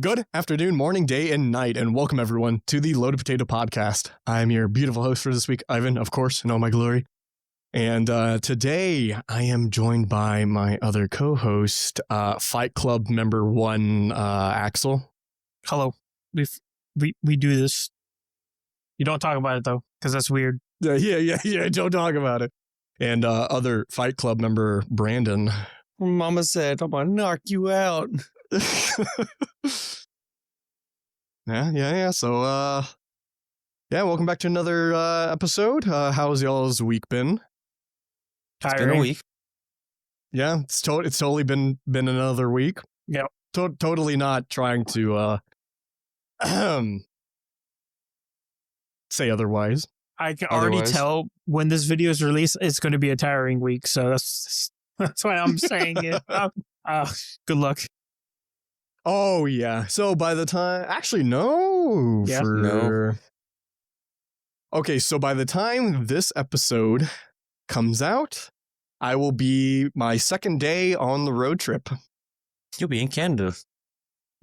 Good afternoon, morning, day, and night, and welcome everyone to the Loaded Potato Podcast. I'm your beautiful host for this week, Ivan, of course, in all my glory. And today I am joined by my other co-host, Fight Club member one, Axel. Hello. We do this. You don't talk about it though, because that's weird. Yeah. Don't talk about it. And other Fight Club member Brandon. Mama said, I'm gonna knock you out. Yeah. So, welcome back to another episode. How's y'all's week been? It's been a week. Yeah, it's totally been another week. Yeah. Totally not trying to say otherwise. I can already tell when this video is released, it's going to be a tiring week. So that's why I'm saying it. Good luck. Oh, yeah. So by the time... Actually, no. Yeah. No. Okay, so by the time this episode comes out, I will be my second day on the road trip. You'll be in Canada.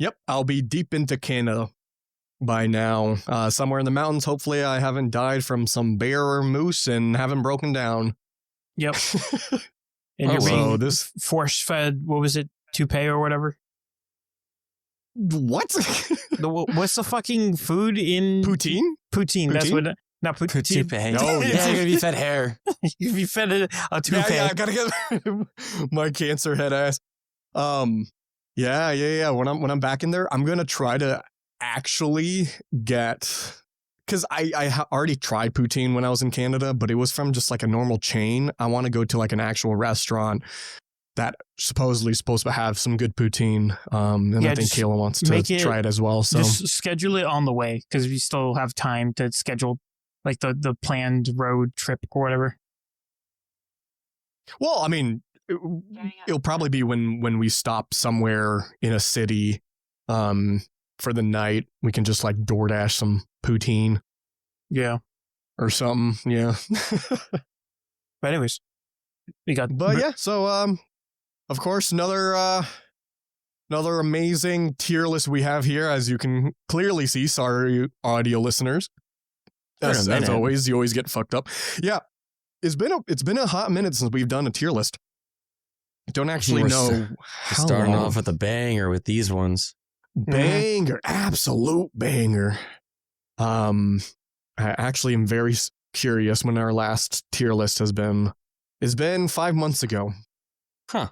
Yep, I'll be deep into Canada by now. Somewhere in the mountains. Hopefully I haven't died from some bear or moose and haven't broken down. Yep. And you're so being this... force-fed, what was it, toupee or whatever? What? What's the fucking food in... Poutine? Poutine. That's what... Not poutine. Toupee. Oh, yeah. You're gonna be fed hair. If you fed a toupee. Yeah, I gotta get my cancer head ass. Yeah. When I'm back in there, I'm gonna try to actually get, because I already tried poutine when I was in Canada, but it was from just like a normal chain. I want to go to like an actual restaurant that supposedly is supposed to have some good poutine. And Yeah, I think just Kayla wants to try it as well. So just schedule it on the way because we still have time to schedule like the planned road trip or whatever. well, I mean, it'll probably be when we stop somewhere in a city for the night. We can just like DoorDash some poutine Yeah. or something. Yeah. But anyways, we got... But yeah, so of course, another amazing tier list we have here, as you can clearly see. Sorry, audio listeners. As always, you always get fucked up. Yeah, it's been a hot minute since we've done a tier list. I don't actually know how Starting long. off with a banger with these ones. Banger, absolute banger. I actually am very curious when our last tier list has been. It's been 5 months ago. Huh.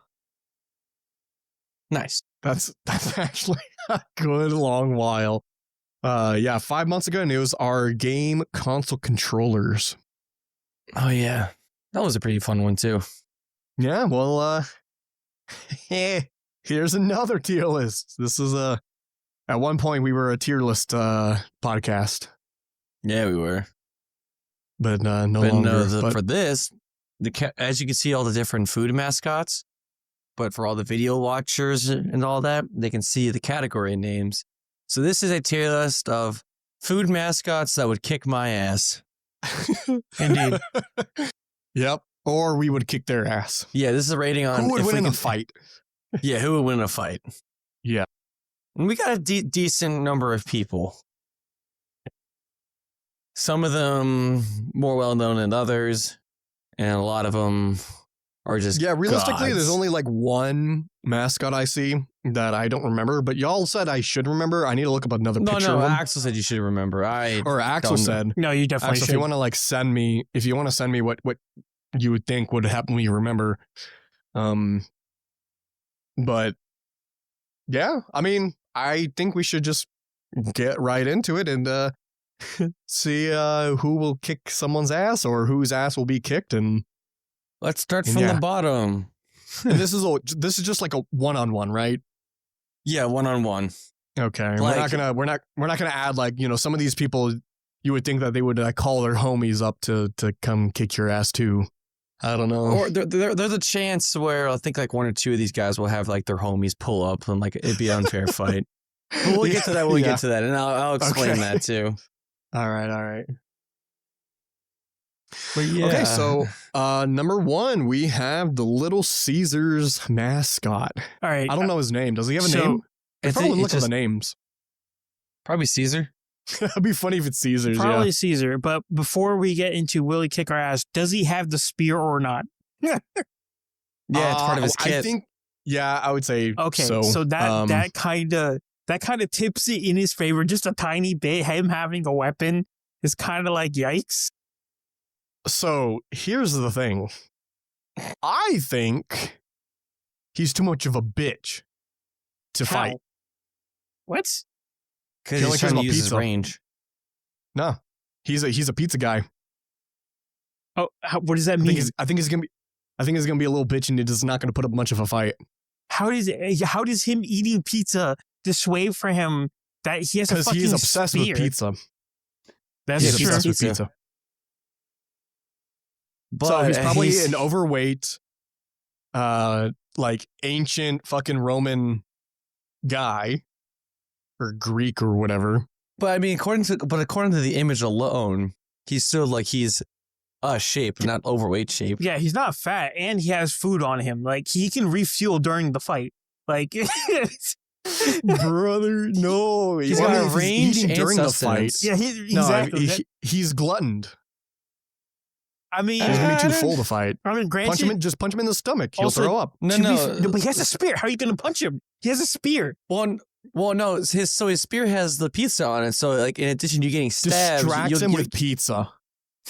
Nice. That's actually a good long while. 5 months ago, and it was our game console controllers. Oh yeah, that was a pretty fun one too. Yeah, well, here's another tier list. This is at one point we were a tier list podcast. Yeah, we were. But no longer. For this, as you can see all the different food mascots, but for all the video watchers and all that, they can see the category names. So this is a tier list of food mascots that would kick my ass. Indeed. Yep. Or we would kick their ass. Yeah, this is a rating on who would win in a fight. Yeah, who would win a fight? Yeah. And we got a decent number of people. Some of them more well known than others, and a lot of them are just realistically, gods. there's only like one mascot I see that I don't remember, but y'all said I should remember. I need to look up another picture of him. Axel said you should remember. Or Axel said. No, you definitely Axel, should. if you want to like send me what you would think would help me remember. But yeah, I mean, I think we should just get right into it and see who will kick someone's ass or whose ass will be kicked. And let's start from the bottom. And this is just like a one-on-one, right? Yeah, one-on-one. Okay, Like, we're not gonna add like, you know, some of these people you would think that they would call their homies up to come kick your ass too. I don't know. Or there's a chance where I think like one or two of these guys will have like their homies pull up and like it'd be an unfair fight. But we'll get to that when we get to that, and I'll explain that too. All right. But yeah. Okay, so number one, we have the Little Caesars mascot. All right. I don't know his name. Does he have a name? Probably look at the names. Probably Caesar. It'd be funny if it's Caesar's. Probably Caesar. But before we get into will he kick our ass, does he have the spear or not? Yeah, it's part of his kit. I think. Yeah, I would say. Okay, so that kind of tips it in his favor just a tiny bit. Him having a weapon is kind of like yikes. So here's the thing. I think he's too much of a bitch to How? fight. What? Because He only he's cares trying to about use his pizza. range. No, he's a pizza guy. Oh, what does that mean? I think he's gonna be a little bitch, and he's not gonna put up much of a fight. How does him eating pizza dissuade for him that he has a Because fucking he's obsessed spear? with pizza. That's He's true. obsessed with pizza. But So he's probably an overweight, like ancient fucking Roman guy, or Greek or whatever. But I mean, according to the image alone, he's still like he's a shape, not overweight shape. Yeah, he's not fat, and he has food on him. Like he can refuel during the fight. Like, Brother, no, He's got range eating and during the sustenance. fight. yeah, exactly. He's gluttoned. I mean, He's gonna be too I full to fight. I mean, granted, Just punch him in the stomach. He'll Also, throw up. No, but he has a spear. How are you going to punch him? He has a spear. Well, no. His spear has the pizza on it. So, like, in addition to getting stabbed, Distract him with pizza.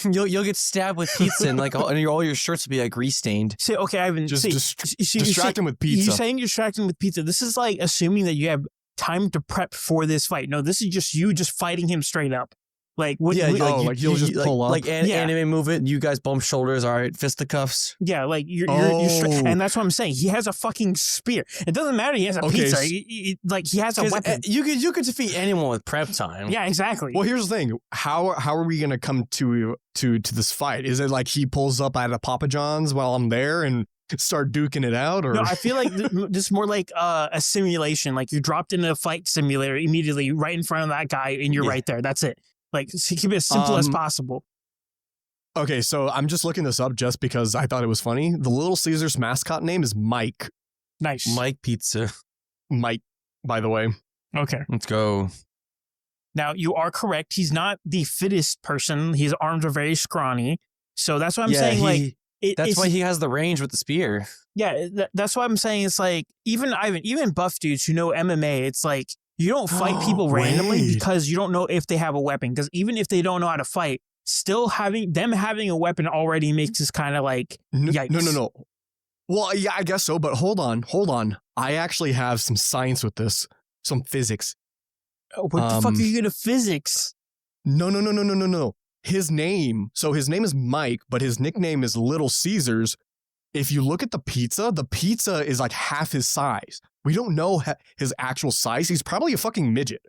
you'll get stabbed with pizza, and like all your shirts will be like grease stained. Say, okay, Ivan. Just you're distract him with pizza. You're saying you're distracting with pizza. This is like assuming that you have time to prep for this fight. No, this is just you just fighting him straight up. Like what? Yeah, like you'll just pull up. like Yeah. anime movement. You guys bump shoulders. All right, fisticuffs. Yeah, like you're Oh. and that's what I'm saying. He has a fucking spear. It doesn't matter. He has a Okay, pizza. s- Like he has a 'Cause, weapon. you could defeat anyone with prep time. Yeah, exactly. Well, here's the thing. How are we gonna come to this fight? Is it like he pulls up at a Papa John's while I'm there and start duking it out, or No, I feel like this is more like a simulation. Like you dropped into a fight simulator immediately right in front of that guy, and you're Yeah. right there. That's it. Like keep it as simple as Um, possible. Okay, so I'm just looking this up just because I thought it was funny. The Little Caesars mascot name is Mike. Nice. Mike Pizza. Mike, by the way. Okay. Let's go. Now you are correct. He's not the fittest person. His arms are very scrawny. So that's what I'm saying. Like That's why he has the range with the spear. Yeah, that's why I'm saying it's like even buff dudes who know MMA, it's like you don't fight people randomly Wait. because you don't know if they have a weapon. Because even if they don't know how to fight, still having a weapon already makes us kind of like yikes. No. Well, yeah, I guess so, but hold on. I actually have some science with this, some physics. What the fuck are you gonna physics? No. His name is Mike, but his nickname is Little Caesars. If you look at the pizza is like half his size. We don't know his actual size. He's probably a fucking midget.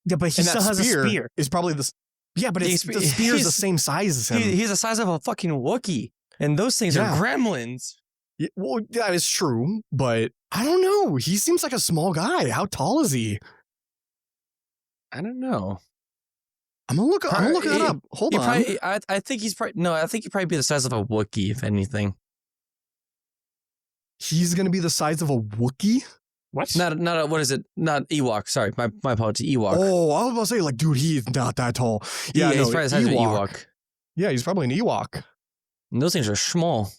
Yeah, but he And still that has a spear. is probably this. Yeah, but the spear is the same size as him. He's the size of a fucking Wookiee. And those things Yeah. are gremlins. Yeah, well, that is true, but I don't know. He seems like a small guy. How tall is he? I don't know. I'm gonna look that up. Hold on. I think he'd probably be the size of a Wookiee, if anything. He's gonna be the size of a Wookiee? What? Not what is it? Not Ewok. Sorry, my apologies. Ewok. Oh, I was about to say, like, dude, he's not that tall. Yeah, he's probably the size of an Ewok. Yeah, he's probably an Ewok. And those things are small.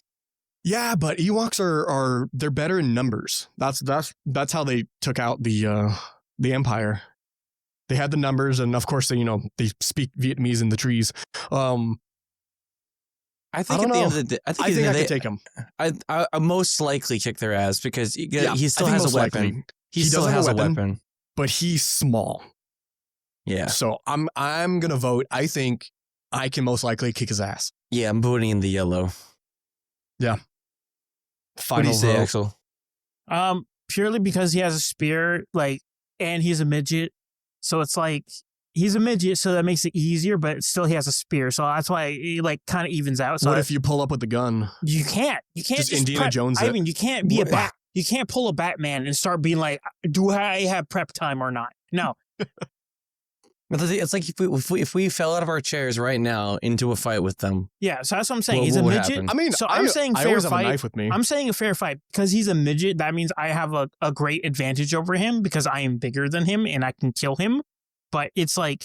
Yeah, but Ewoks they're better in numbers. That's how they took out the Empire. They had the numbers, and of course they speak Vietnamese in the trees. I think I at don't the end know. of the day, I think I could take him. I most likely kick their ass because he still I think has most a weapon. likely. He still does have has a a weapon. weapon. But he's small. Yeah. So I'm gonna vote. I think I can most likely kick his ass. Yeah, I'm voting in the yellow. Final What do you say, vote. Axel? Purely because he has a spear, like, and he's a midget. So it's like he's a midget, so that makes it easier. But still, he has a spear, so that's why it like kind of evens out. So What if you pull up with the gun? you can't Just Indiana prep. Jones I it? mean, you can't be a What? bat. You can't pull a Batman and start being like, "Do I have prep time or not?" No, But it's like if we fell out of our chairs right now into a fight with them. Yeah, so that's what I'm saying. What- He's what a would midget. happen? I mean, So I'm saying I fair always have a fight. knife with me. I'm saying a fair fight because he's a midget. That means I have a great advantage over him because I am bigger than him and I can kill him. But it's like,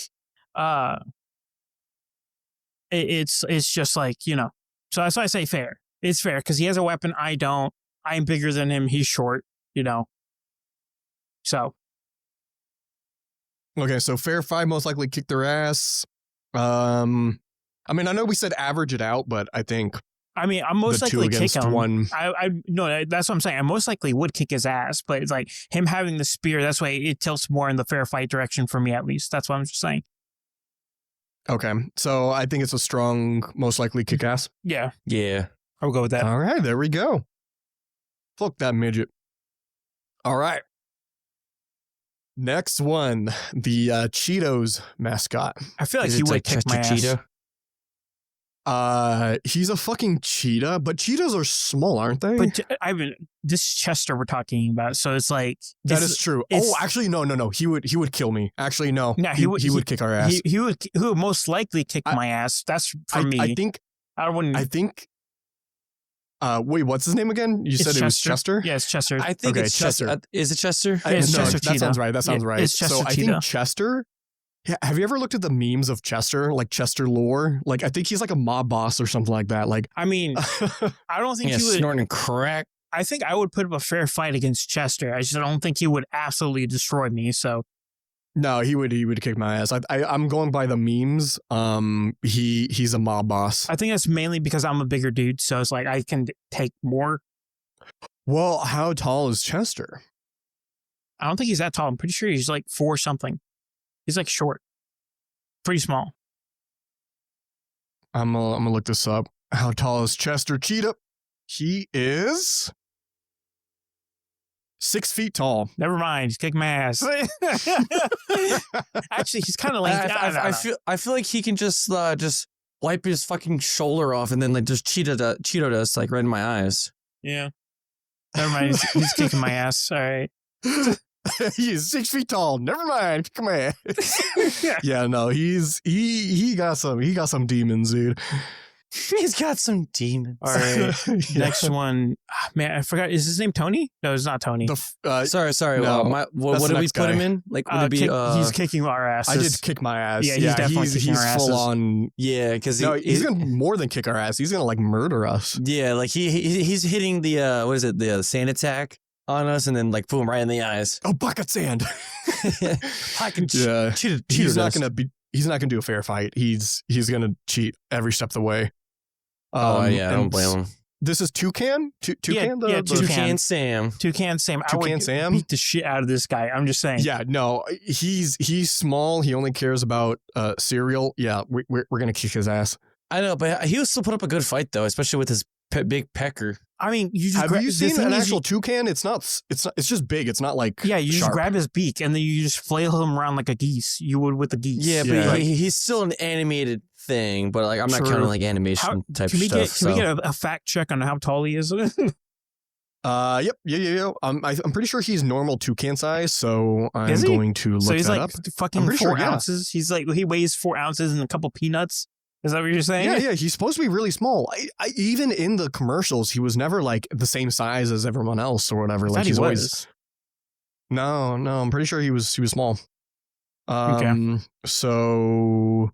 it's just like, you know. So that's why I say fair. It's fair because he has a weapon. I don't. I'm bigger than him. He's short. You know. So Okay, so fair fight most likely kick their ass. I mean, I know we said average it out, but I think I mean, I'm most the two likely kick against him. one. I no, that's what I'm saying. I most likely would kick his ass, but it's like him having the spear. That's why it tilts more in the fair fight direction for me, at least. That's what I'm just saying. Okay, so I think it's a strong, most likely kick ass. Yeah, Yeah. I'll go with that. All right, there we go. Fuck that midget. All right. Next one, the Cheetos mascot. I feel like Is he it would like kick my Chester ass. Cheetah? He's a fucking cheetah, but cheetahs are small, aren't they? But I mean, this is Chester we're talking about, so it's like That is true. it's- Oh, actually, no. He would kill me. Actually, no. No, he would kick our ass. he would most likely kick my ass. That's for me. I think. I wouldn't. Wait, what's his name again? You It's said it was Chester. Yeah, it's Chester. I think Okay, it's Chester. Chester. Is it Chester? Yeah, it's no, Chester that Cheetah. sounds right. That sounds Yeah, right. it's Chester So I Cheetah. think Chester. Yeah, have you ever looked at the memes of Chester, like Chester lore? Like, I think he's like a mob boss or something like that. Like, I mean, I don't think Yeah, he would. snorting crack. I think I would put up a fair fight against Chester. I just don't think he would absolutely destroy me. So no, he would kick my ass. I'm going by the memes. He's a mob boss. I think that's mainly because I'm a bigger dude. So it's like I can take more. Well, how tall is Chester? I don't think he's that tall. I'm pretty sure he's like 4 something. He's like short, pretty small. I'm gonna look this up. How tall is Chester Cheetah? He is 6 feet tall. Never mind. He's kicking my ass. Actually, he's kind of like. I feel like he can just wipe his fucking shoulder off and then like just Cheeto dust like right in my eyes. Yeah. Never mind. He's kicking my ass. All right. He is 6 feet tall. Never mind. Come on. Yeah, no, he got some demons, dude. He's got some demons. All right. Yeah. Next one. Man, I forgot. Is his name Tony? No, it's not Tony. Sorry. No, what that's did the we next put guy. him in? Like, would it be? He's kicking our asses. I did kick my ass. Yeah, he's definitely kicking he's our full asses. on. Yeah, because He's gonna more than kick our ass. He's gonna like murder us. Yeah, like he's hitting the what is it, the sand attack on us, and then like boom right in the eyes. Oh, bucket sand. Yeah, He's not gonna do a fair fight. He's gonna cheat every step of the way. Yeah, I don't blame him. This is Toucan. Toucan. yeah, Toucan Sam. Toucan Sam. I Toucan would Sam? beat the shit out of this guy. I'm just saying. Yeah, no, he's small. He only cares about cereal. Yeah, we're gonna kick his ass. I know, but he would still put up a good fight though, especially with his big pecker. I mean, you just Have you the seen thing an is actual toucan? It's just big. It's not like Yeah, you just sharp. grab his beak and then you just flail him around like a geese. You would with the geese. Yeah, but Yeah. he's still an animated thing. But like, I'm not True. counting like animation type Can we stuff. get a fact check on how tall he is? Yep. Yeah. I'm pretty sure he's normal toucan size. So I'm Is he? going to look So he's that like up. fucking I'm pretty 4 sure, yeah. ounces. He's like he weighs 4 ounces and a couple peanuts. Is that what you're saying? Yeah. He's supposed to be really small. I even in the commercials, he was never like the same size as everyone else or whatever. I Like thought he he's always. was. No. I'm pretty sure he was small. Okay. So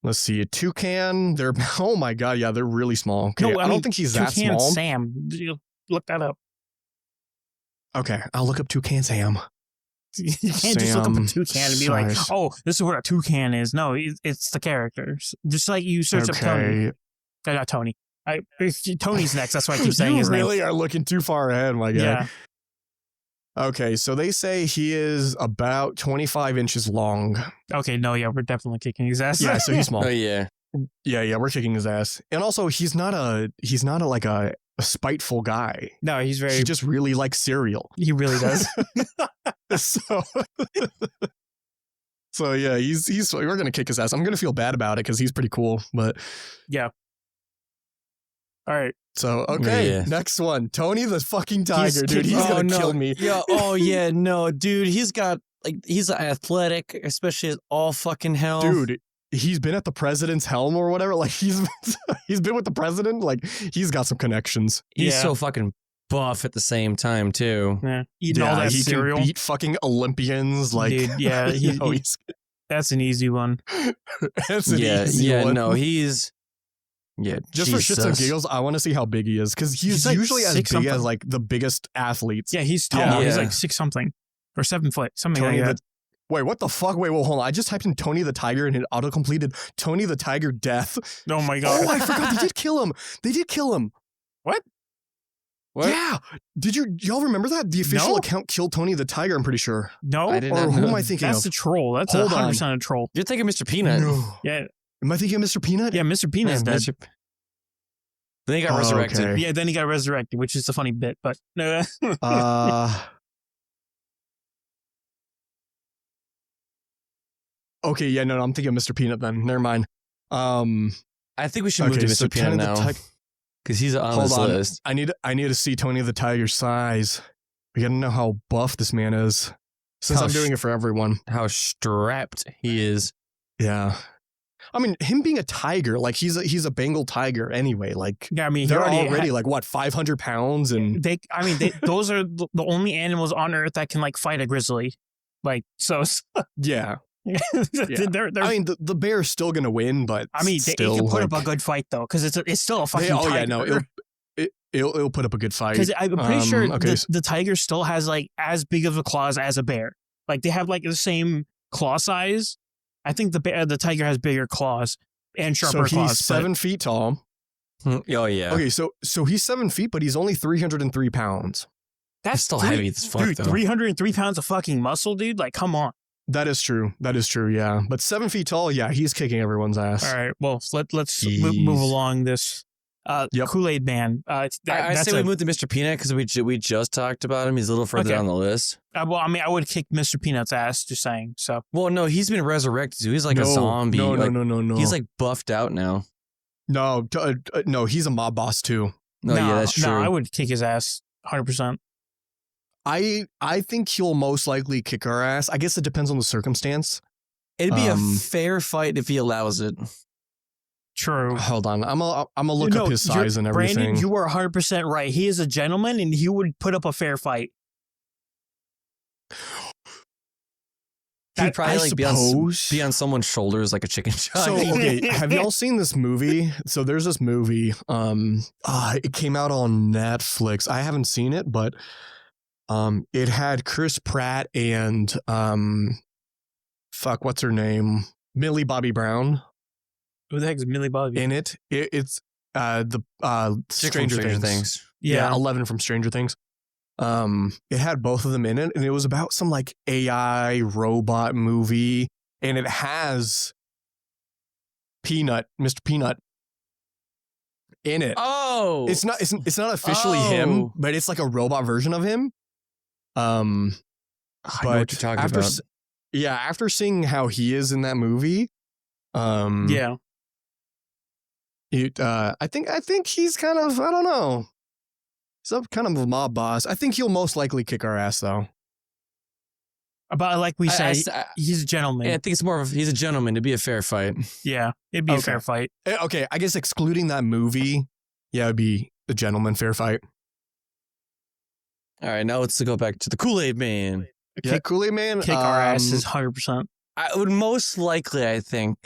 let's see. A toucan. They're oh my god. Yeah, they're really small. Okay, No, I mean, don't think he's that Toucan small. Sam. Look that up. Okay, I'll look up toucan Sam. You can't just look up a Sam toucan and be like, size. "Oh, this is what a toucan is." No, it's the characters. Just like you search up Tony. Okay. Not Tony. Tony's next. That's why I keep saying You his name. really are looking too far ahead, my guy. Yeah. Okay, so they say he is about 25 inches long. Okay. No. Yeah, we're definitely kicking his ass. Yeah, so he's small. Oh yeah. Yeah, we're kicking his ass. And also, he's not like a spiteful guy. No, he's very. He just really likes cereal. He really does. So yeah, he's we're gonna kick his ass. I'm gonna feel bad about it because he's pretty cool. But Yeah. All right. so okay, Yeah. next one, Tony the fucking tiger, dude. kicking- He's Oh, gonna no. kill me. Yeah. Oh yeah. No, dude. He's got like he's athletic, especially as all fucking hell. Dude, he's been at the president's helm or whatever. Like he's been with the president. Like he's got some connections. He's Yeah. so fucking buff at the same time too. Yeah. Eating all that he cereal. can beat fucking Olympians. Like, Dude, yeah, you know, he's that's an easy one. that's an easy one. No, he's Just for shits and giggles, I want to see how big he is because he's like usually as 6 big as something. like the biggest athletes. Yeah, he's tall. Yeah. He's Yeah. like 6 something or 7 foot, something Tony like that. the Wait, what the fuck? Wait, well, hold on. I just typed in Tony the Tiger and it auto-completed Tony the Tiger death. Oh my god! Oh, I forgot. They did kill him. They did kill him. What? Yeah. Y'all remember that? The official No. account killed Tony the Tiger, I'm pretty sure. No, I did Or not who know. am I thinking that's of? a troll. That's Hold 100% a troll. You're thinking Mr. Peanut. No. Yeah, Am I thinking of Mr. Peanut? yeah. Mr. Peanut's Yeah, dead. Mr. Then he got Oh, resurrected. okay. Yeah, then he got resurrected, which is a funny bit. But no, Okay, yeah, no, I'm thinking of Mr. Peanut then. Never mind. I think we should move Okay, to so Mr. Peanut Tony the now Tiger. because he's on Hold this on. list. I need to see Tony the Tiger's size. We gotta know how buff this man is. Since How I'm doing it for everyone. How strapped he is. Yeah. I mean, him being a tiger, like he's a Bengal tiger anyway. Like yeah. I mean, he they're already already like what 500 pounds and those are the only animals on Earth that can like fight a grizzly. Like so, yeah. they're I mean, the bear's still gonna win, but I mean, still, they can put up like, a good fight though, because it's still a fucking oh tiger. yeah, no, it'll put up a good fight. Because I'm pretty sure okay, the tiger still has like as big of a claws as a bear. Like they have like the same claw size. I think the tiger has bigger claws and so sharper he's claws. 7 feet tall. Oh yeah. Okay, so he's 7 feet, but he's only 303 pounds. That's still heavy as fuck, dude. though. 303 pounds of fucking muscle, dude. Like, come on. That is true. Yeah, but 7 feet tall. Yeah, he's kicking everyone's ass. All right. Well, let's Jeez. move along this. Yep. Kool-Aid Man. I That's say we move to Mr. Peanut because we just talked about him. He's a little further Okay. down the list. well, I mean, I would kick Mr. Peanut's ass. Just saying. So Well, no, he's been resurrected. So he's like a zombie. No, Like, no. He's like buffed out now. no, no. He's a mob boss too. No, yeah, that's true. No, I would kick his ass 100%. I think he'll most likely kick our ass. I guess it depends on the circumstance. It'd be a um, fair fight if he allows it. True. Hold on, I'm gonna look No, up his size and everything. Brandon, you are 100% right. He is a gentleman, and he would put up a fair fight. He'd probably I like suppose. be on someone's shoulders like a chicken shot. So okay, have y'all seen this movie? So there's this movie. It came out on Netflix. I haven't seen it, but it had Chris Pratt and what's her name? Millie Bobby Brown Who the heck is Millie Bobby? in it. It's the Chick from Stranger Things. Yeah. 11 from Stranger Things. It had both of them in it, and it was about some like AI robot movie, and it has Mr. Peanut in it. Oh, It's not officially him, Oh. but it's like a robot version of him. I know But what you're talking after about. after seeing how he is in that movie, Yeah. I think he's kind of, I don't know. He's kind of a mob boss. I think he'll most likely kick our ass though. But like we say, I he's a gentleman. think it's more of he's a gentleman to be a fair fight. Yeah. It'd be a Okay. fair fight. Okay, I guess excluding that movie, yeah, it'd be a gentleman fair fight. All right, now let's go back to the Kool-Aid Man. Yeah, Kool-Aid Man. Kick our asses 100%. I would most likely, I think,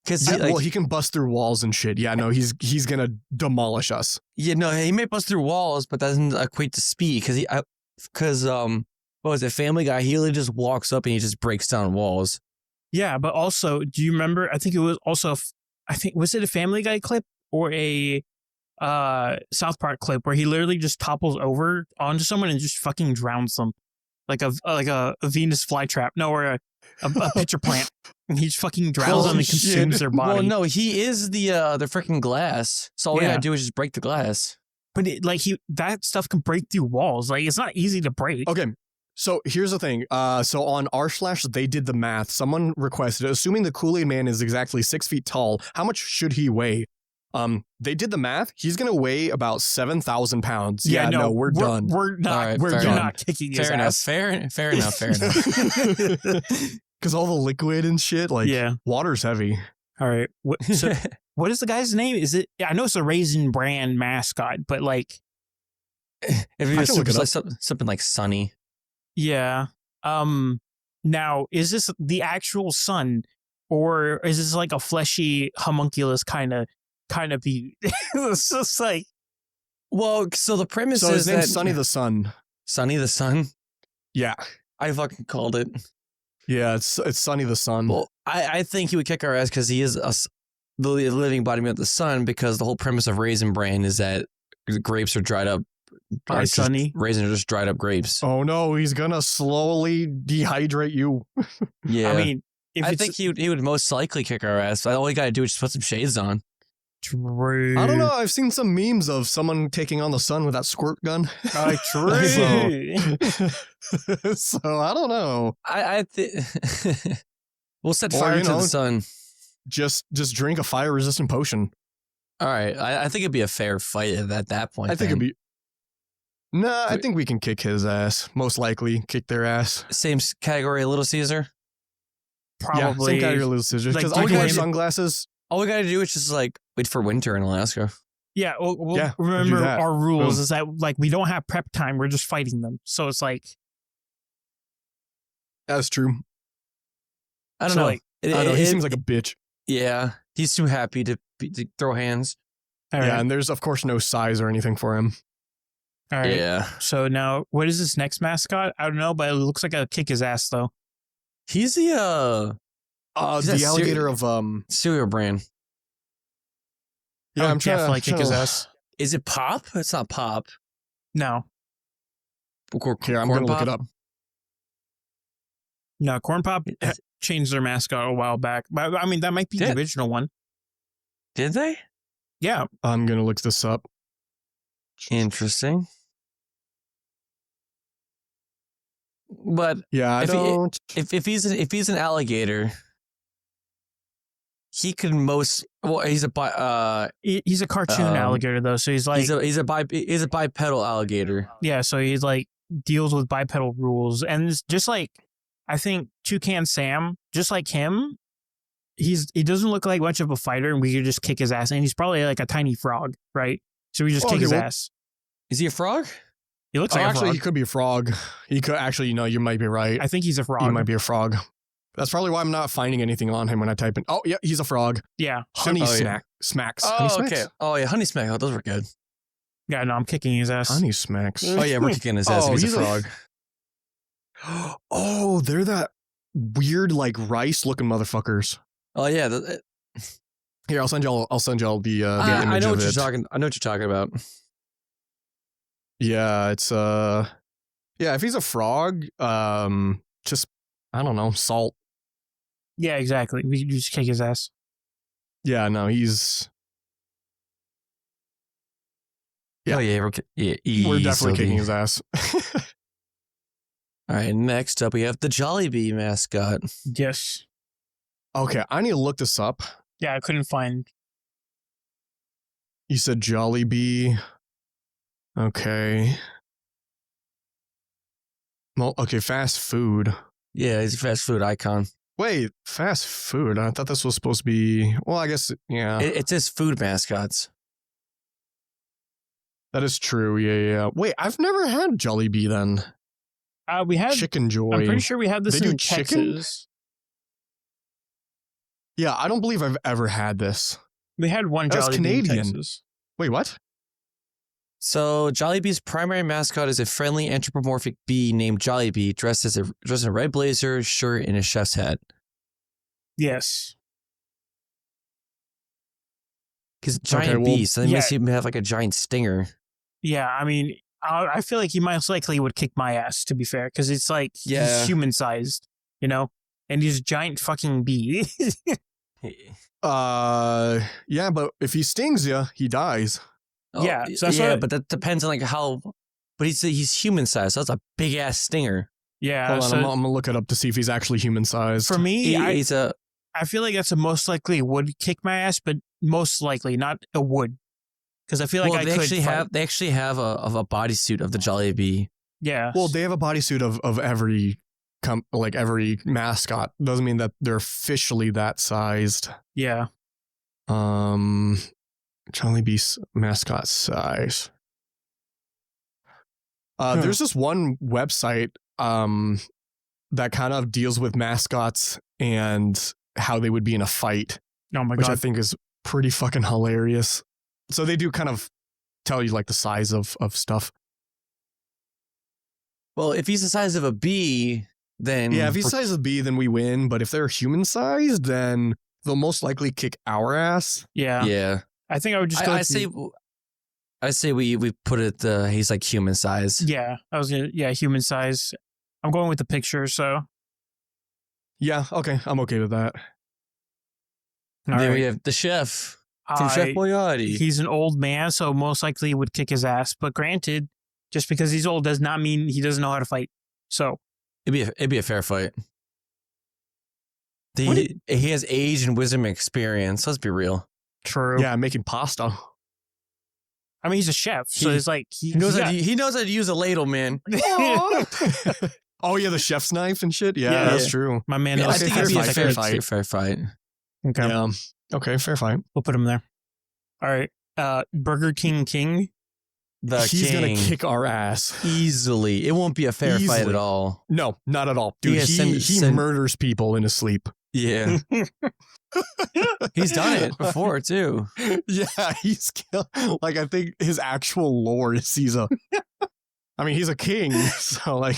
because well, he can bust through walls and shit. Yeah, no, he's gonna demolish us. he may bust through walls, but that doesn't equate to speed. Because what was it? Family Guy. He really just walks up and he just breaks down walls. Yeah. But also, do you remember? I think it was also, was it a Family Guy clip or a South Park clip where he literally just topples over onto someone and just fucking drowns them? Like a Venus flytrap. No, or a pitcher plant. And he just fucking drowns them and consumes their body. Well, no, he is the freaking glass. So all you Yeah. gotta do is just break the glass. But that stuff can break through walls. Like, it's not easy to break. Okay, so here's the thing. So on r/, they did the math. Someone requested, assuming the Kool-Aid Man is exactly 6 feet tall, how much should he weigh? They did the math. He's gonna weigh about 7,000 pounds. Yeah, no, we're done. We're not. All right, We're fair you're enough. not kicking his Fair enough. ass. Fair enough. Fair enough. Because all the liquid and shit, like Yeah. water's heavy. All right. What is the guy's name? Is it? I know it's a Raisin Bran mascot, but like, If I you're can look super, it up. like something like Sunny. yeah. Now is this the actual sun, or is this like a fleshy homunculus kind of be? It's just like, Well, so the premise So is his name's that Sonny the Sun. Sunny the Sun. Yeah. I fucking called it. Yeah, it's Sonny the Sun. Well, I think he would kick our ass because he is the living embodiment of the sun. Because the whole premise of Raisin Bran is that the grapes are dried up. by It's just- Sunny. Raisins are just dried up grapes. Oh no, he's gonna slowly dehydrate you. Yeah, I mean, if I it's think he would most likely kick our ass. All you gotta do is just put some shades on. true. I don't know. I've seen some memes of someone taking on the sun with that squirt gun. True. So I don't know. I think we'll set Or, fire you to know, the sun. Just drink a fire resistant potion. All right, I think it'd be a fair fight at that point. I think then. it'd be. Nah, I Wait. think we can kick his ass. Most likely, kick their ass. Same category, Little Caesar. Probably. Yeah, same category, Little Scissors. like, Because do all you wear blame it- sunglasses. All we gotta do is just like wait for winter in Alaska. Yeah, well, Yeah, we'll do remember that. our rules Boom. is that like we don't have prep time. We're just fighting them. So it's like, That's true. I don't So, know. like, I don't know. He seems like a bitch. Yeah, he's too happy to throw hands. all right, Yeah, and there's of course no size or anything for him. all right. Yeah, So now, what is this next mascot? I don't know, but it looks like a kick his ass though. he's the He's that The alligator of cereal brand. Yeah, I I'm would trying definitely kick his to- ass. Is it Pop? It's not Pop. No, Here, I'm Corn gonna look it Pop? up. no. Corn Pop Is- changed their mascot a while back, but I mean that might be the Did- original one. Did they? Yeah, I'm gonna look this up. Interesting. But Yeah, I If he- don't. if he's an alligator, he could he's he's a cartoon Um, alligator though, so he's like, he's a bipedal alligator. yeah, so he's like deals with bipedal rules, and it's just like I think Toucan Sam, just like him, he doesn't look like much of a fighter, and we could just kick his ass, and he's probably like a tiny frog, right? So we just Oh, kick okay, his well- ass. Is he a frog? He looks Oh, like a actually, frog. he could be a frog. He could actually. No, you might be right. I think he's a frog. He might be a frog. That's probably why I'm not finding anything on him when I type in. Oh, yeah, he's a frog. Yeah, Honey Oh, yeah. smacks. Honey Oh, smacks? okay. Oh, yeah, Honey Smack. Oh, those were good. yeah. No, I'm kicking his ass. Honey smacks. Oh, yeah, we're kicking his ass. Oh, if he's he's a a- frog. Oh, they're that weird like rice looking motherfuckers. Oh, yeah. Here, I'll send y'all the I image know of what you're it. talking. I know what you're talking about. Yeah, it's yeah, if he's a frog, just I don't know, salt. Yeah, exactly. We could just kick his ass. Yeah, no, he's Yeah. Oh, yeah. we're definitely kicking his ass. ass. All right. Next up, we have the Jollibee mascot. Yes. Okay, I need to look this up. Yeah, I couldn't find. You said Jollibee. Okay. Well, okay, fast food. Yeah, he's a fast food icon. Wait, fast food? I thought this was supposed to be. Well, I guess yeah, It's his food mascots. that is true. Yeah. Wait, I've never had Jollibee then. We had. Chicken Joy. I'm pretty sure we had this They do in chicken? Texas. Yeah, I don't believe I've ever had this. We had one That's Jollibee in Canadian. Texas. Wait, what? So Jollibee's primary mascot is a friendly anthropomorphic bee named Jollibee, dressed in a red blazer, shirt, and a chef's hat. Yes. Because giant Okay, well, bee, so they yeah. must even have like a giant stinger. Yeah, I mean, I feel like he most likely would kick my ass, to be fair, because it's like Yeah. he's human sized, you know, and he's a giant fucking bee. Yeah, but if he stings you, he dies. Yeah, so that's yeah, what- but that depends on like how. But he's human sized, so that's a big ass stinger. Yeah. Hold on, so I'm gonna look it up to see if he's actually human sized. for me, He's a I feel like that's a most likely would kick my ass, but most likely not a would. Because I feel like they actually have a bodysuit of the Jollibee. Yeah. Well, they have a bodysuit of every every mascot. Doesn't mean that they're officially that sized. Yeah. Jollibee's mascot size. There's this one website that kind of deals with mascots and how they would be in a fight, Oh my which God. I think is pretty fucking hilarious. So they do kind of tell you like the size of stuff. Well, if he's the size of a bee, then Yeah, if he's the size of a bee, then we win. But if they're human sized, then they'll most likely kick our ass. Yeah. yeah, I think I would just go. I say we put it. He's like human size. Yeah. Human size. I'm going with the picture. So. Yeah, okay, I'm okay with that. Then All we right. have the chef from Chef Boyardee. He's an old man, so most likely would kick his ass. But granted, just because he's old does not mean he doesn't know how to fight. So It'd be a fair fight. He has age and wisdom and experience. Let's be real. true. Yeah, making pasta. I mean, he's a chef, so He- it's like He knows how to use a ladle, man. Oh yeah, the chef's knife and shit. Yeah, Yeah. that's true. My man Yeah, knows I think fair it'd be a fight, fair fair fight. Fair fight. Okay, Yeah. Okay, fair fight. we'll put him there. All right, Burger King. The He's king. gonna kick our ass. Easily. It won't be a fair fight at Easily. all. No, not at all, dude. Yeah, He murders people in his sleep. Yeah. He's done it before, too. Yeah, he's killed. Like I think his actual lore is he's a. I mean, he's a king, so like.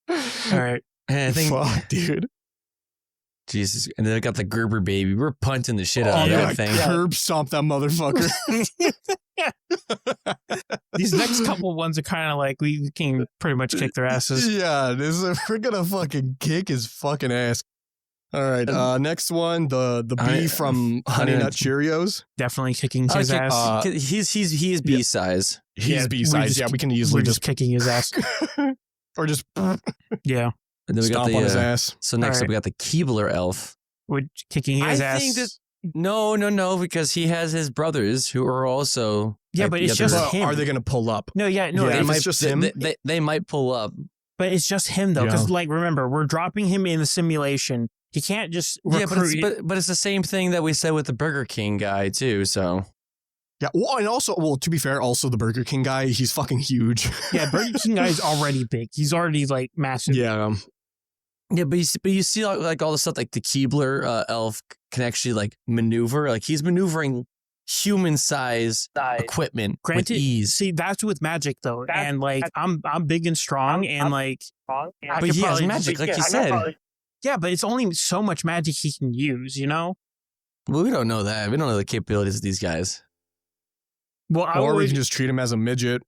All right, And I think, Fuck, dude. Jesus. And then I got the Gerber baby. We're punting the shit out of yeah, that thing. curb stomp that motherfucker. these next couple ones are kind of like we can pretty much kick their asses. Yeah, we're gonna fucking kick his fucking ass. All right, next one, the bee from Honey Nut Cheerios. Definitely kicking his Okay, ass. He is B size. He's Yeah, B we size. just Yeah, we can We're easily just kicking his ass. or just Yeah, And then we got stomp on his the ass. so next All up we got the Keebler elf. we're kicking his I ass. think that no, because he has his brothers who are also Yeah, but it's just Well, him. are they gonna pull up? no, Yeah, they if might it's just him? They might pull up. but it's just him though. Because Yeah. like, remember, we're dropping him in the simulation. He can't just Yeah, recruit. but it's the same thing that we said with the Burger King guy too. So Yeah. Well, and also, to be fair, also the Burger King guy, he's fucking huge. Yeah, Burger King guy is already big. He's already like massive. Yeah. yeah, but you see like all the stuff like the Keebler elf can actually like maneuver. Like he's maneuvering human size equipment Granted, with ease. see, that's with magic though, and like I'm big and strong, and like, I But could he has probably magic, just- like you said. Yeah, but it's only so much magic he can use, you know. Well, we don't know that. We don't know the capabilities of these guys. Well, I Or we always can just treat him as a midget.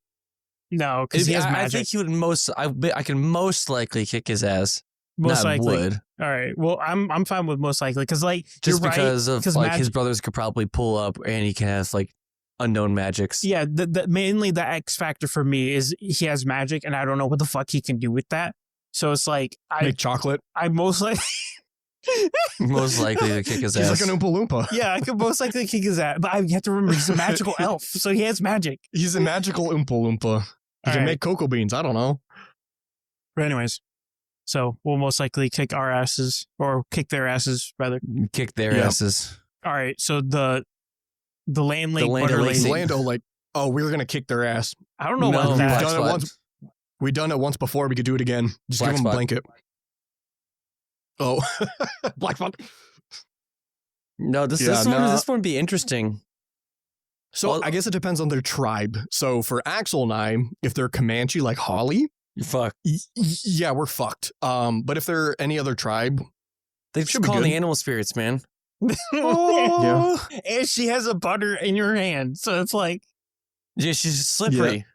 no, because he has I magic. think he would I can most likely kick his ass. Most Not likely. would. All right. Well, I'm fine with most likely because like Just you're because right, of like his magic- brothers could probably pull up and he can have like unknown magics. Yeah, mainly the X factor for me is he has magic, and I don't know what the fuck he can do with that. So it's like Make chocolate. I most like Most likely to kick his He's ass. like an Oompa Loompa. yeah, I could most likely kick his ass, but I have to remember he's a magical elf, so he has magic. He's a magical Oompa Loompa. He All can right. make cocoa beans. I don't know. But anyways, so we'll most likely kick our asses or kick their asses rather. Kick their Yeah. asses. All right, so the Land Lake The Land Butter Lake Lady. Lando, like, oh, we're gonna kick their ass. I don't know No, about we've that. done it Black once. We done it once before. We could do it again. Just Black give him a spot. blanket. Oh, black spot. No, this Yeah, one no. this one would be interesting. So Well- I guess it depends on their tribe. So for Axel and I, if they're Comanche like Holly, Fuck. yeah, we're fucked. But if they're any other tribe, They Should should be call good. the animal spirits, man. Yeah. And she has a butter in your hand, so it's like Yeah, she's slippery.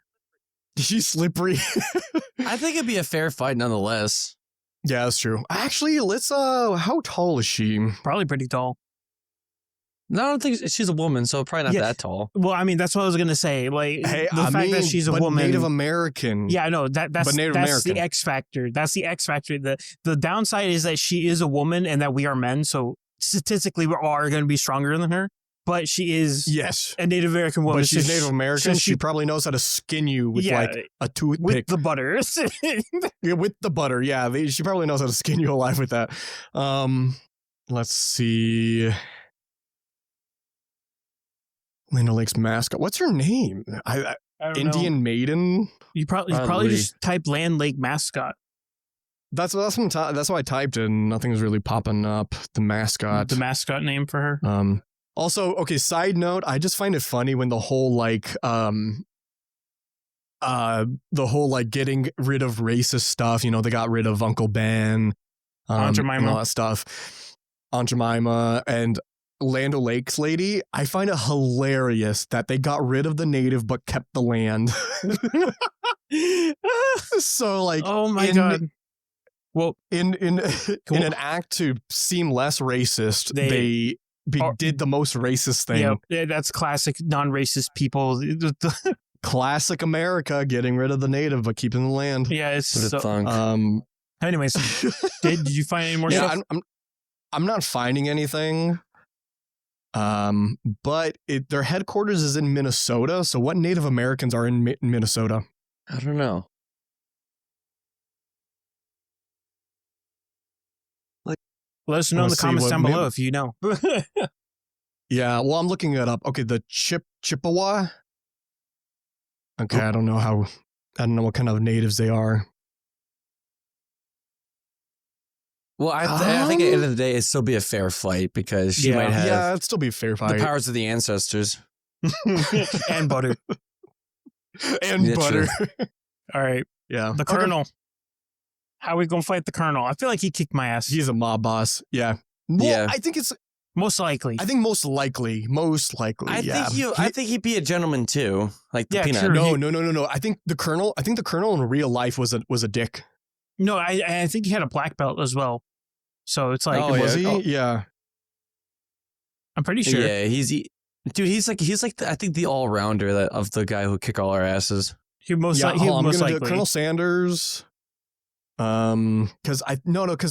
she's slippery. I think it'd be a fair fight nonetheless. Yeah, that's true. Actually, let's how tall is she? probably pretty tall. No, I don't think she's a woman, so probably not Yeah. that tall. Well, I mean, that's what I was gonna say. Like Hey, the fact that she's a but woman. Native American. Yeah, I know that's But Native that's American. the X factor. That's the X factor. The downside is that she is a woman and that we are men. So statistically we are going to be stronger than her, but she is Yes. a Native American woman. But she's so Native American. so She probably knows how to skin you with Yeah, like a toothpick. with the butter. Yeah, with the butter. Yeah, she probably knows how to skin you alive with that. Let's see. Land O'Lakes mascot. What's her name? I don't Indian know. Maiden. You probably Probably. just type Land Lake mascot. That's what I typed in. Nothing's really popping up. The mascot. The mascot name for her. Also, okay, side note, I just find it funny when the whole getting rid of racist stuff, you know, they got rid of Uncle Ben, Aunt and Jemima. all that stuff. Aunt Jemima and Land O'Lakes lady. I find it hilarious that they got rid of the native but kept the land. So like, Oh my god. Well, in an act to seem less racist, they did the most racist thing. yeah, that's classic non-racist people. Classic America, getting rid of the native but keeping the land. Yeah, it's What a so. thunk. Anyways, did you find any more Yeah, stuff? I'm not finding anything. But their headquarters is in Minnesota. So what Native Americans are in Minnesota? I don't know. Let us know in Let's the see comments what down below if you know. Yeah, well, I'm looking it up. Okay, the Chippewa. Okay, I don't know what kind of natives they are. Well, I think at the end of the day, it'd still be a fair fight because she might have Yeah, it'd still be a fair fight. the powers of the ancestors. And butter. And Yeah, butter. All right. Yeah. The Okay. Colonel. How are we going to fight the Colonel? I feel like he kicked my ass. He's a mob boss. Yeah. Well, Yeah. I think Most likely. most likely. I think he'd be a gentleman too, like the Yeah, peanut. sure. No. I think the Colonel in real life was a dick. No, I think he had a black belt as well. So it's like, Oh, yeah. Was he? Oh. Yeah. I'm pretty sure. Yeah, he's like I think the all rounder of the guy who kick all our asses. He most Yeah, likely. hold on, I'm gonna do likely. Colonel Sanders. Because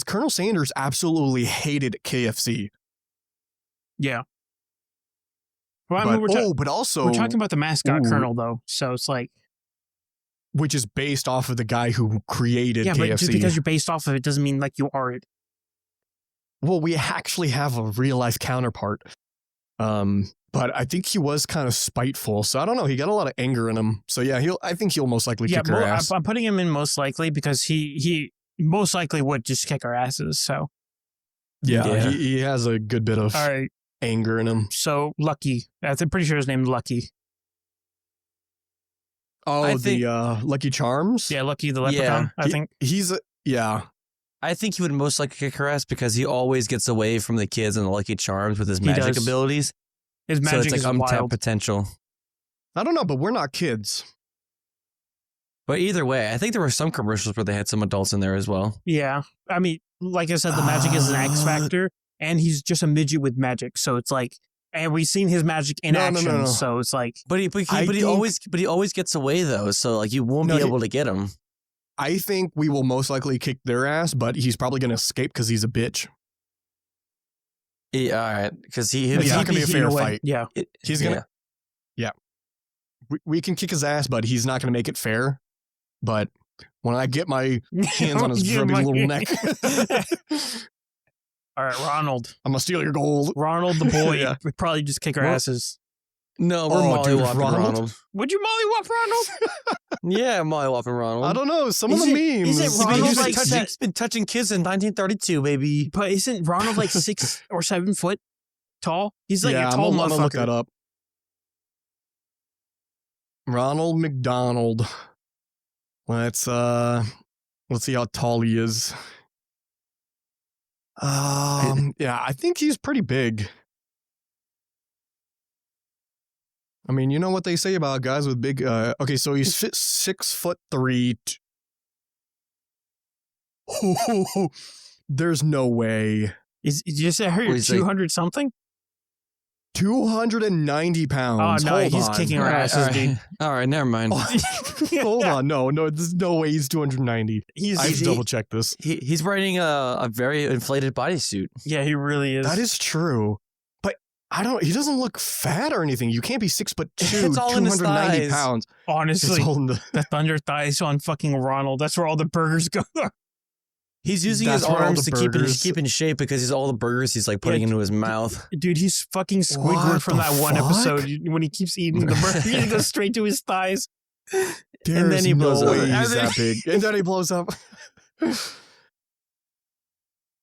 Colonel Sanders absolutely hated KFC. Yeah. Well, I mean, But also we're talking about the mascot Ooh. Colonel though, so it's like, which is based off of the guy who created yeah, KFC. but just because you're based off of it doesn't mean like you are it. Well, we actually have a real life counterpart. But I think he was kind of spiteful, so I don't know. He got a lot of anger in him. So yeah, I think he'll most likely kick her ass. I'm putting him in most likely because he most likely would just kick our asses. So Yeah. He has a good bit of all right, anger in him. so Lucky. I'm pretty sure his name's Lucky. Oh, I think- the Lucky Charms. Yeah, Lucky the Leprechaun. I think. Yeah. I think he would most likely kick her ass because he always gets away from the kids and the Lucky Charms with his He magic does. abilities. His So magic it's is like untapped wild. potential. I don't know, but we're not kids. But either way, I think there were some commercials where they had some adults in there as well. Yeah, I mean, like I said, the magic is an X factor, and he's just a midget with magic. So it's like, and we've seen his magic in action. No. So it's like, But he always gets away though, so like you won't No, be able to get him. I think we will most likely kick their ass, but he's probably going to escape because he's a bitch. Yeah, all right, because It's not gonna be a fair fight. yeah, He's going to... Yeah. We can kick his ass, but he's not going to make it fair. But when I get my hands on his Yeah, grubby my- little neck, All right, Ronald. I'm going to steal your gold. Ronald the boy Yeah. would probably just kick our Well- asses. No, we're Oh, dude, mollywopping Ronald? Ronald. Would you mollywop Ronald? Yeah, mollywopping Ronald. I don't know. Some of Is the it- memes. is it He's been, Ronald he's been like touching, that- he's been touching kids in 1932, baby. But isn't Ronald like 6 or 7 foot tall? He's like yeah, a tall I'm gonna look that motherfucker. up. Ronald McDonald. Let's see how tall he is. Yeah, I think he's pretty big. I mean, you know what they say about guys with big. Okay, so he's 6'3". There's no way. Is you just I heard Or he's like- 200 something? 290 Oh pounds. no, Hold he's on. kicking our All right, asses, dude. all right, never mind. Hold on. No, there's no way he's 290. I have to double check this. He's wearing a very inflated bodysuit. Yeah, he really is. That is true. But he doesn't look fat or anything. You can't be 6'2", It's all in his 290 thighs. pounds. Honestly, It's all in the- the thunder thighs on fucking Ronald. That's where all the burgers go. He's using That's his where all arms the to burgers- keep in shape because he's all the burgers he's like putting into his mouth. Dude, he's fucking Squidward What from the that one fuck? episode when he keeps eating the burger. He goes straight to his thighs. There's then he blows no up. way And he's then- that big. And then he blows up.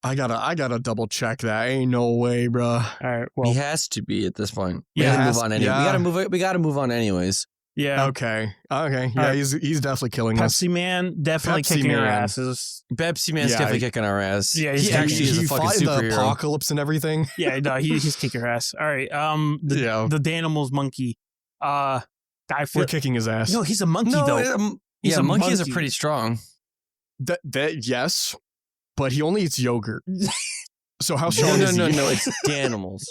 I gotta double check that. Ain't no way, bruh. All right, well, He has to be at this point. We Yeah, gotta has- move on anyway. yeah. We gotta move on anyways. yeah. Okay. Yeah, right. he's definitely killing us. Pepsi Man definitely Pepsi kicking our Man. asses. Pepsi Man's Yeah, definitely kicking our ass. Yeah, he's he kicking- actually is a he fucking fought in the superhero. apocalypse and everything. Yeah, no, he's kicking our ass. All right, Yeah. the Danimals monkey. I feel We're kicking his ass. no, he's a monkey No, though. He's yeah, a monkeys monkey. are pretty strong. That yes, but he only eats yogurt. So how No, strong no, is no, he? no, it's Danimals.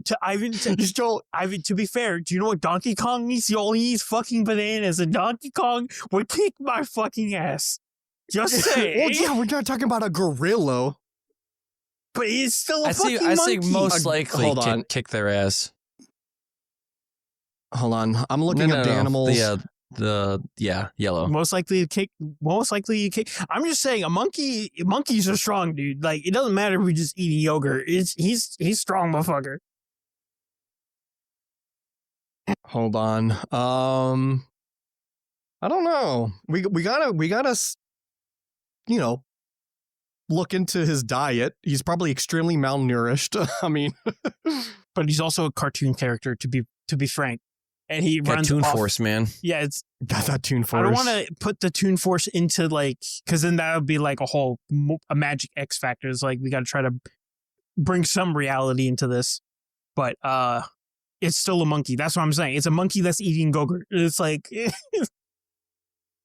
To Ivan, He's still. Ivan, to be fair, do you know what Donkey Kong eats? He only eats fucking bananas, and Donkey Kong would kick my fucking ass. Just saying. Well, yeah, we're not talking about a gorilla. But he's still a I fucking say monkey. most likely hold on. kick their ass. Hold on, I'm looking No, up no, no. animals. Yellow. Most likely you kick. I'm just saying, monkeys are strong, dude. Like, it doesn't matter if we just eating yogurt. He's strong, motherfucker. Hold on. I don't know. We gotta, look into his diet. He's probably extremely malnourished. I mean, But he's also a cartoon character, to be frank. And he runs Toon off. Force, man. Yeah, it's. got that Toon Force. I don't want to put the Toon Force into because then that would be like a magic X Factor. It's like we got to try to bring some reality into this, but it's still a monkey. That's what I'm saying. It's a monkey that's eating Gogurt. It's like,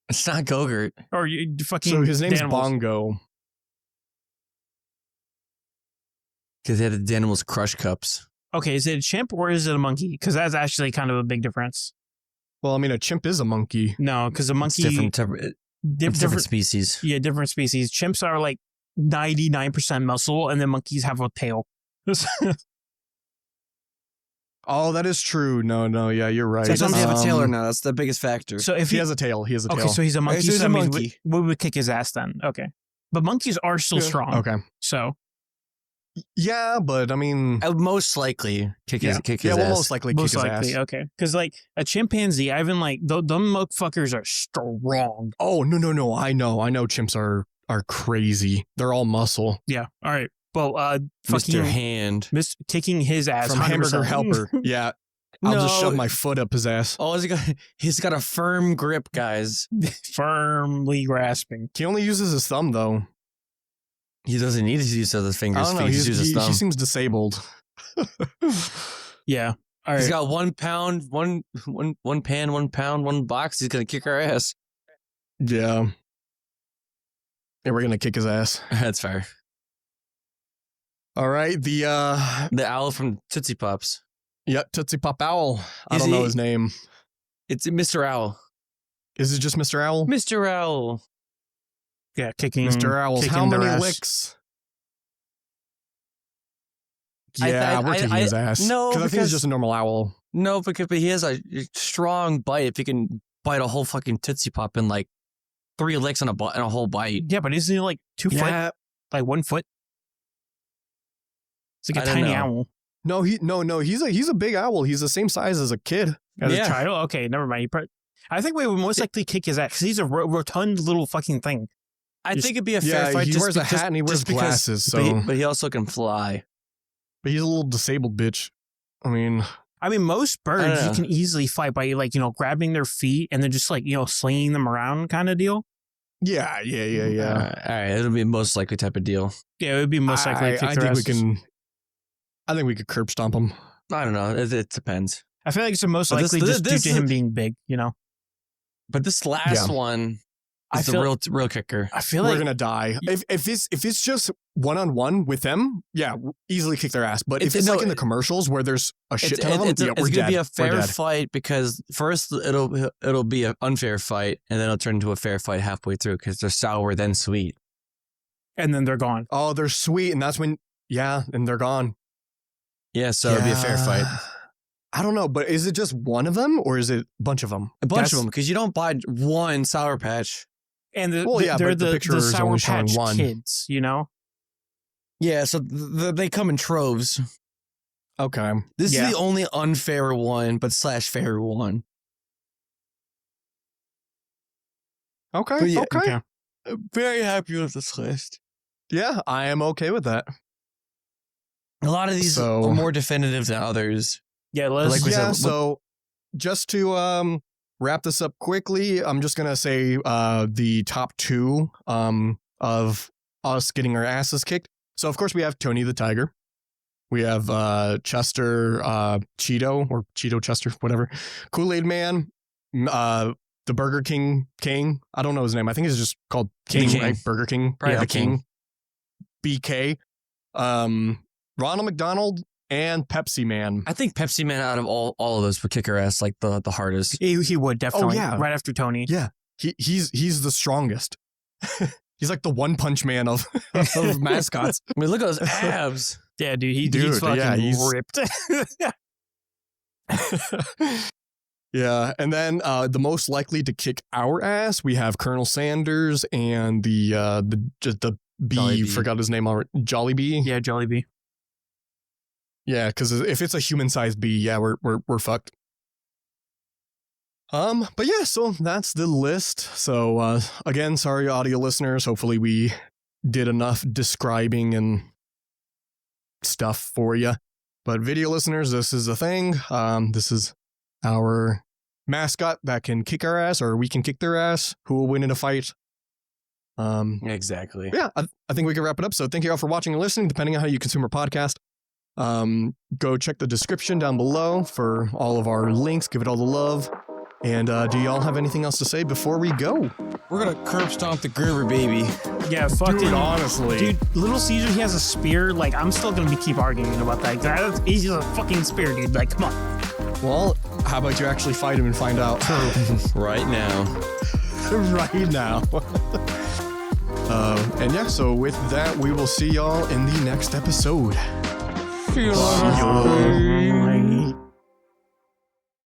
It's not Gogurt. or you fucking. So his name's Danimals. Bongo. Because they had the Danimals Crush Cups. Okay, is it a chimp or is it a monkey? Because that's actually kind of a big difference. Well, I mean, a chimp is a monkey. No, because a It's monkey different different species. yeah, different species. Chimps are like 99% muscle, and then monkeys have a tail. Oh, that is true. No, yeah, you're right. So He doesn't have a tail or Um, not. That's the biggest factor. So if He has a tail. He has a tail. okay, so he's a monkey. so he's so a that means monkey. we would kick his ass then. Okay, but monkeys are still Yeah. strong. Okay. So Yeah, but I mean, I would most likely kick his yeah, we'll ass. most likely most kick his likely, ass. okay, because like a chimpanzee, I've been like them motherfuckers are strong. Oh no! I know. Chimps are crazy. They're all muscle. Yeah. All right. Well, Mr. fucking Hand. kicking his ass From 100%. Hamburger Helper. Yeah, I'll just No. shove my foot up his ass. Oh, he's got a firm grip, guys. Firmly grasping. He only uses his thumb though. He doesn't need to use his I fingers. don't know. He just uses his he thumb. seems disabled. Yeah. All He's right. got 1 pound, one pan, 1 pound, 1 box. He's gonna kick our ass. Yeah. Yeah, we're gonna kick his ass. That's fair. All right. The The owl from Tootsie Pops. Tootsie Pop Owl. I Is don't know he- his name. It's Mr. Owl. Is it just Mr. Owl? Mr. Owl. Yeah. Kicking Mr. Owls. kicking How their many ass. licks? I- Yeah, I- we're kicking his ass. no, I think because- it's just a normal owl. No, but he has a strong bite. If he can bite a whole fucking Tootsie Pop in like 3 licks on a whole bite. Yeah, but isn't he like 2 foot? Yeah. Like 1 foot? It's like a I don't tiny know. owl. No, he's a big owl. He's the same size as a kid. As Yeah. a child? Okay, never mind. I think we would most likely kick his ass because he's a rotund little fucking thing. I Just- think it'd be a fair Yeah, fight. he just wears a because- hat and he wears just because- glasses, but so- but he also can fly. But he's a little disabled bitch. I mean, Most birds you know. can easily fight by grabbing their feet and then just slinging them around kind of deal. yeah. All right, it'll be most likely type of deal. Yeah, it would be most likely to kick I their think we asses. can. I think we could curb stomp him. I don't know. It depends. I feel like it's most But this- likely just this- due to him being big, But this last Yeah. one, It's the real kicker. I feel We're like gonna die. If it's just 1-on-1 with them, yeah, easily kick their ass. But if it's like in the commercials where there's a shit ton of them, it's we're gonna dead. be a fair fight because first it'll be an unfair fight, and then it'll turn into a fair fight halfway through because they're sour then sweet. and then they're gone. Oh, they're sweet, and that's when and they're gone. Yeah, so it'll be a fair fight. I don't know, but is it just one of them or is it a bunch of them? A bunch of them because you don't buy one Sour Patch. And They're but the picture is Sour only showing Patch one. Kids, you know? Yeah, so they come in troves. Okay. This is the only unfair one, but / fair one. Okay. But yeah, okay. I'm very happy with this list. Yeah, I am okay with that. A lot of these are more definitive than others. Yeah, let's so just to wrap this up quickly, I'm just gonna say the top 2 of us getting our asses kicked. So of course we have Tony the Tiger. We have Chester Cheeto or Cheeto Chester, whatever. Kool-Aid Man, the Burger King. I don't know his name. I think it's just called King, right? Burger King. Probably the King. BK. Ronald McDonald and Pepsi Man. I think Pepsi Man out of all of those would kick her ass like the hardest. He would definitely. Oh, yeah. Right after Tony. Yeah. He's the strongest. He's like the One Punch Man of mascots. I mean, look at those abs. Yeah, dude. He's fucking ripped. Yeah, and then the most likely to kick our ass, we have Colonel Sanders and the bee. Forgot his name already. Jollibee. Yeah, Jollibee. Yeah, because if it's a human-sized bee, yeah, we're fucked. But yeah, so that's the list. So again, sorry, audio listeners. Hopefully, we did enough describing and stuff for you. But video listeners, this is the thing. This is our mascot that can kick our ass, or we can kick their ass. Who will win in a fight? Exactly. Yeah, I think we can wrap it up. So thank you all for watching and listening, depending on how you consume our podcast. Go check the description down below for all of our links. Give it all the love. And do y'all have anything else to say before we go? We're gonna curb stomp the Gerber baby. Yeah, fucking. Dude, honestly. Dude, Little Caesar, he has a spear. Like, I'm still gonna keep arguing about that. He's a fucking spear, dude. Like, come on. Well, how about you actually fight him and find out? Right now. Right now. And yeah, so with that, we will see y'all in the next episode. See you later.